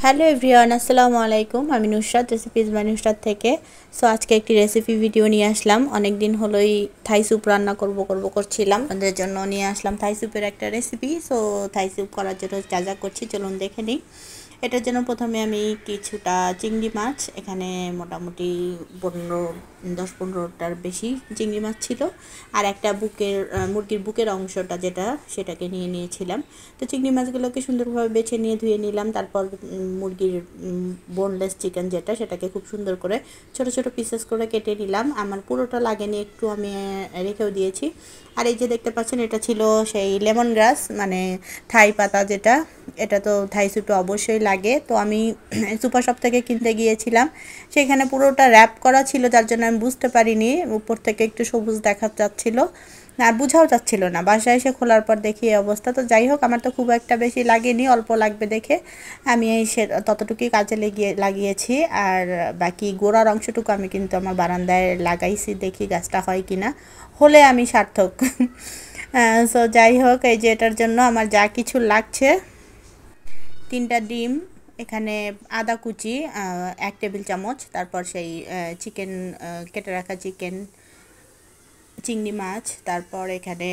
Hello everyone, আসসালামু আলাইকুম। আমি নুসরাত, রেসিপিজ বাই নুসরাত থেকে। সো আজকে একটি রেসিপি ভিডিও নিয়ে আসলাম। অনেক দিন হলোই থাই স্যুপ রান্না করব করছিলাম, ওদের জন্য নিয়ে আসলাম থাই স্যুপের একটা রেসিপি। সো থাই স্যুপ করার জন্য যা যা করছি চলুন দেখে নিই। এটার জন্য প্রথমে আমি কিছুটা চিংড়ি মাছ, এখানে মোটামুটি 10-15টার বেশি চিংড়ি মাছ ছিল, আর একটা মুরগির বুকের অংশটা সেটাকে নিয়ে নিয়েছিলাম। তো চিংড়ি মাছগুলোকে সুন্দরভাবে বেছে নিয়ে ধুয়ে নিলাম। তারপর মুরগির বোনলেস চিকেন সেটাকে খুব সুন্দর করে ছোট ছোট পিসেস করে কেটে নিলাম। আমার পুরোটা লাগেনি, একটু আমি রেখেও দিয়েছি। আর এই যে দেখতে পাচ্ছেন, এটা ছিল সেই লেমন গ্রাস, মানে থাই পাতা এটা তো থাই স্যুপে অবশ্যই লাগে। তো আমি সুপার শপ থেকে কিনতে গিয়েছিলাম, সেখানে পুরোটা র্যাপ করা ছিল, যার জন্য আমি বুঝতে পারিনি। উপর থেকে একটু সবুজ দেখা যাচ্ছিল আর বুঝাও যাচ্ছিল না। বাসায় এসে খোলার পর দেখি এই অবস্থা। তো যাই হোক, আমার তো খুব একটা বেশি লাগেনি, অল্প লাগবে দেখে আমি ততটুকুই কাজে লাগিয়েছি। আর বাকি গোড়ার অংশটুকু আমি কিন্তু আমার বারান্দায় লাগাইছি, দেখি গাছটা হয় কি না, হলে আমি সার্থক। সো যাই হোক, এই যে এটার জন্য আমার যা কিছু লাগছে: 3টা ডিম, এখানে আদা কুচি 1 টেবিল চামচ, তারপর সেই চিকেন, কেটে রাখা চিকেন, চিংড়ি মাছ, তারপর এখানে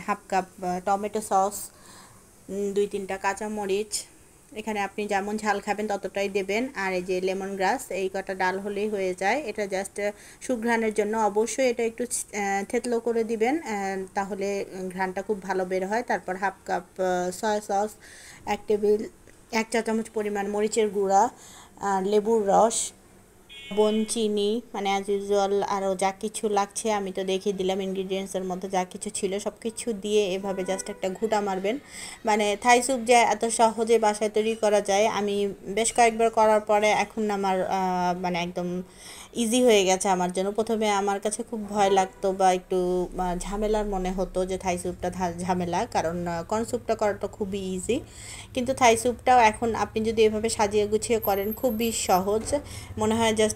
হাফ কাপ টমেটো সস, 2-3টা কাঁচামরিচ, এখানে আপনি যেমন ঝাল খাবেন ততটাই দেবেন। আর এই যে লেমন গ্রাস, এই কটা ডাল হলেই হয়ে যায়। এটা জাস্ট সুঘ্রাণের জন্য, অবশ্যই এটা একটু থেতলো করে দিবেন, তাহলে ঘ্রাণটা খুব ভালো বের হয়। তারপর হাফ কাপ সয়া সস, 1 চা চামচ পরিমাণ মরিচের গুঁড়া, আর লেবুর রস, চিনি, মানে অ্যাজ ইউজুয়াল আরও যা কিছু লাগছে আমি তো দেখিয়ে দিলাম। ইনগ্রিডিয়েন্টসের মধ্যে যা কিছু ছিল সব কিছু দিয়ে এভাবে জাস্ট একটা ঘুঁটা মারবেন। মানে থাই স্যুপ যে এত সহজে বাসায় তৈরি করা যায়, আমি বেশ কয়েকবার করার পরে এখন আমার মানে একদম ইজি হয়ে গেছে আমার জন্য। প্রথমে আমার কাছে খুব ভয় লাগতো বা একটু ঝামেলার মনে হতো যে থাই স্যুপটা ঝামেলা, কারণ কর্ন স্যুপটা করাটা খুবই ইজি। কিন্তু থাই স্যুপটাও এখন আপনি যদি এভাবে সাজিয়ে গুছিয়ে করেন, খুবই সহজ মনে হয়। জাস্ট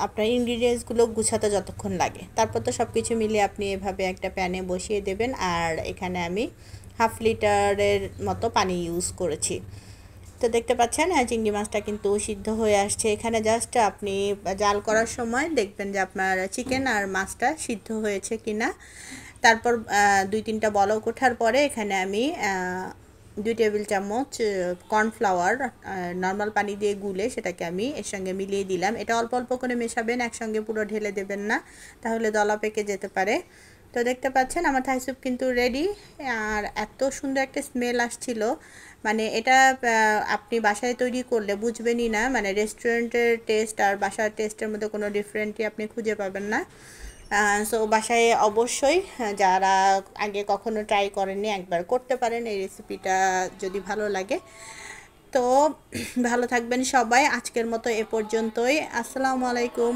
আপনার ইনগ্রিডিয়েন্টসগুলো গুছাতে যতক্ষণ লাগে, তারপর তো সব কিছু মিলিয়ে আপনি এভাবে একটা প্যানে বসিয়ে দেবেন। আর এখানে আমি হাফ লিটারের মতো পানি ইউজ করেছি। তো দেখতে পাচ্ছেন চিংড়ি মাছটা কিন্তু সিদ্ধ হয়ে আসছে। এখানে জাস্ট আপনি জাল করার সময় দেখবেন যে আপনার চিকেন আর মাছটা সিদ্ধ হয়েছে কিনা। তারপর 2-3টা বলক ওঠার পরে এখানে আমি 2 টেবিল চামচ কর্নফ্লাওয়ার নর্মাল পানি দিয়ে গুলে সেটাকে আমি এর সঙ্গে মিলিয়ে দিলাম। এটা অল্প অল্প করে মেশাবেন, একসঙ্গে পুরো ঢেলে দেবেন না, তাহলে দলা পেকে যেতে পারে। তো দেখতে পাচ্ছেন আমার থাই স্যুপ কিন্তু রেডি। আর এত সুন্দর একটা স্মেল আসছিল, মানে এটা আপনি বাসায় তৈরি করলে বুঝবেনই না, মানে রেস্টুরেন্টের টেস্ট আর বাসার টেস্টের মধ্যে কোনো ডিফারেন্টই আপনি খুঁজে পাবেন না। সো বাসায় অবশ্যই যারা আগে কখনো ট্রাই করেননি একবার করতে পারেন এই রেসিপিটা, যদি ভালো লাগে। তো ভালো থাকবেন সবাই, আজকের মতো এ পর্যন্তই। আসসালামু আলাইকুম।